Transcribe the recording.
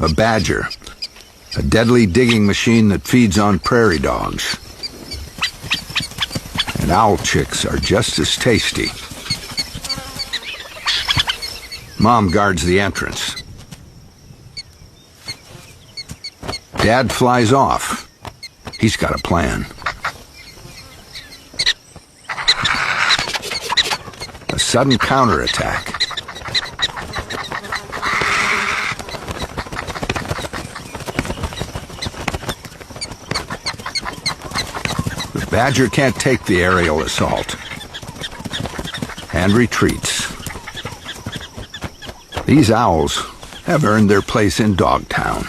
A badger. A deadly digging machine that feeds on prairie dogs. And owl chicks are just as tasty. Mom guards the entrance. Dad flies off. He's got a plan. A sudden counterattack. The badger can't take the aerial assault and retreats. These owls have earned their place in Dogtown.